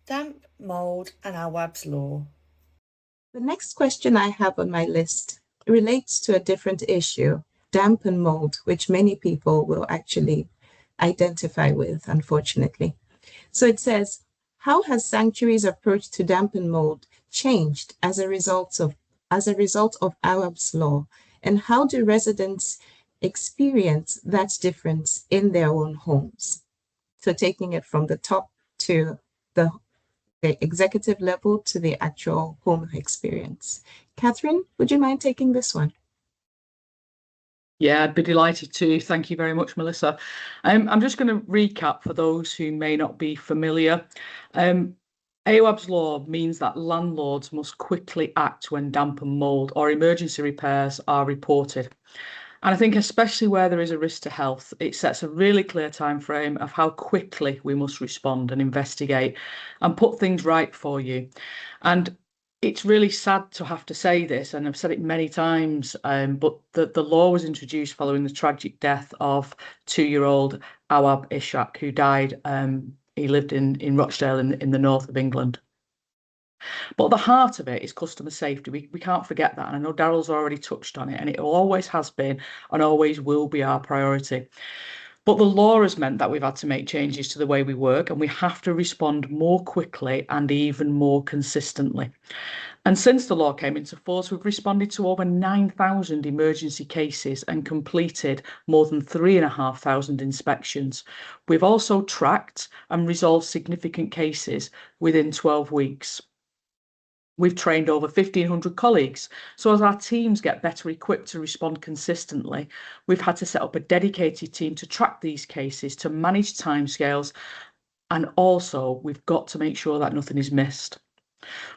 Damp, mould and Awaab's law. The next question I have on my list relates to a different issue, damp and mold, which many people will actually identify with, unfortunately. So it says, how has Sanctuary's approach to damp and mold changed as a result of Awaab's law? And how do residents experience that difference in their own homes? So taking it from the top to the executive level to the actual home experience. Catherine, would you mind taking this one? Yeah, I'd be delighted to. Thank you very much, Melissa. I'm just going to recap for those who may not be familiar. Awaab's law means that landlords must quickly act when damp and mould or emergency repairs are reported. And I think especially where there is a risk to health, it sets a really clear time frame of how quickly we must respond and investigate and put things right for you. And it's really sad to have to say this, and I've said it many times, but the law was introduced following the tragic death of 2-year-old Awaab Ishak, who died. He lived in Rochdale in the north of England. But the heart of it is customer safety. We can't forget that. And I know Daryl's already touched on it, and it always has been and always will be our priority. But the law has meant that we've had to make changes to the way we work, and we have to respond more quickly and even more consistently. And since the law came into force, we've responded to over 9,000 emergency cases and completed more than 3,500 inspections. We've also tracked and resolved significant cases within 12 weeks. We've trained over 1,500 colleagues. So as our teams get better equipped to respond consistently, we've had to set up a dedicated team to track these cases, to manage timescales, and also we've got to make sure that nothing is missed.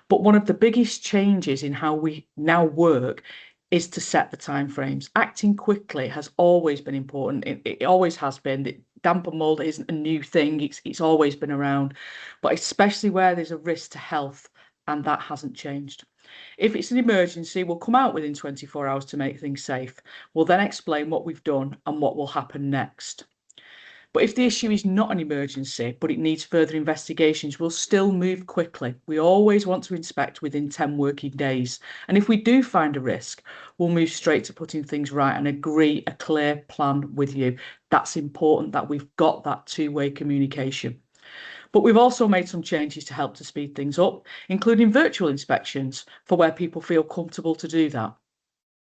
But one of the biggest changes in how we now work is to set the timeframes. Acting quickly has always been important. It always has been. Damp and mould isn't a new thing. It's always been around, but especially where there's a risk to health, and that hasn't changed. If it's an emergency, we'll come out within 24 hours to make things safe. We'll then explain what we've done and what will happen next. But if the issue is not an emergency, but it needs further investigations, we'll still move quickly. We always want to inspect within 10 working days. And if we do find a risk, we'll move straight to putting things right and agree a clear plan with you. That's important that we've got that two-way communication. But we've also made some changes to help to speed things up, including virtual inspections for where people feel comfortable to do that.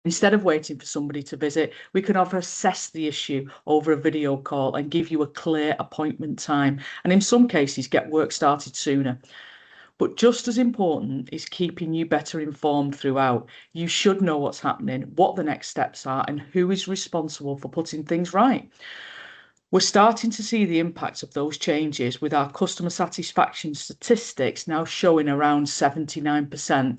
Instead of waiting for somebody to visit, we can often assess the issue over a video call and give you a clear appointment time, and in some cases get work started sooner. But just as important is keeping you better informed throughout. You should know what's happening, what the next steps are, and who is responsible for putting things right. We're starting to see the impacts of those changes, with our customer satisfaction statistics now showing around 79%.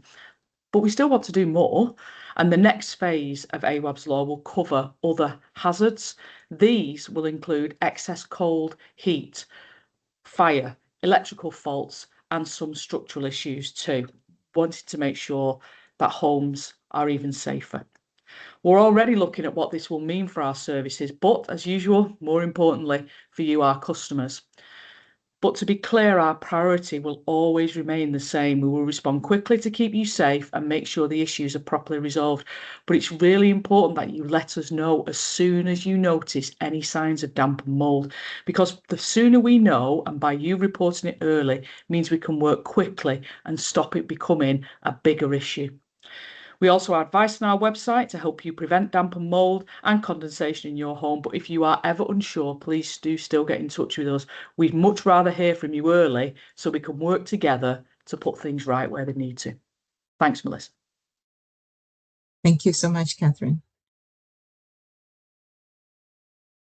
But we still want to do more. And the next phase of Awaab's law will cover other hazards. These will include excess cold, heat, fire, electrical faults, and some structural issues too. Wanted to make sure that homes are even safer. We're already looking at what this will mean for our services, but as usual, more importantly, for you, our customers. But to be clear, our priority will always remain the same. We will respond quickly to keep you safe and make sure the issues are properly resolved. But it's really important that you let us know as soon as you notice any signs of damp and mould, because the sooner we know, and by you reporting it early, means we can work quickly and stop it becoming a bigger issue. We also have advice on our website to help you prevent damp and mould and condensation in your home. But if you are ever unsure, please do still get in touch with us. We'd much rather hear from you early so we can work together to put things right where they need to. Thanks, Melissa. Thank you so much, Catherine.